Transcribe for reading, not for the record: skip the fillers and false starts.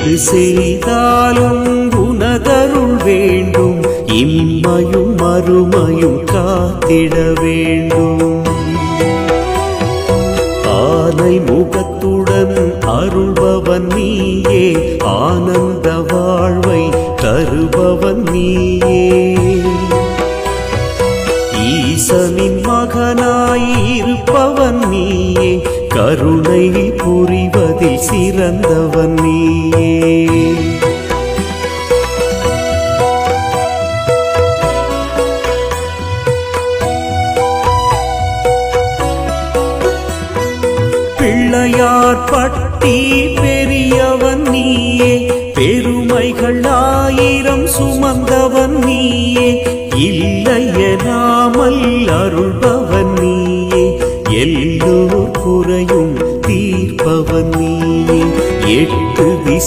எது செய்தாலும் உனதருள் வேண்டும், இம்மையும் மறுமையும் காத்திட வேண்டும். ஆனை முகத்துடன் அருள்பவன் நீயே, ஆனந்த வாழ்வை தருபவன் நீயே. ஈசனின் மகனாய் இருப்பவன் நீயே, கருணை புரிவதில் சிறந்தவன் நீயே. பிள்ளையார் பட்டி பெரியவன் நீயே, பெருமைகள் ஆயிரம் சுமந்தவன் நீயே. இல்லையெனாமல் அருள்பவன் நீயே, எல்லோர் குறையும் தீர்ப்பவன் நீயே. எட்டு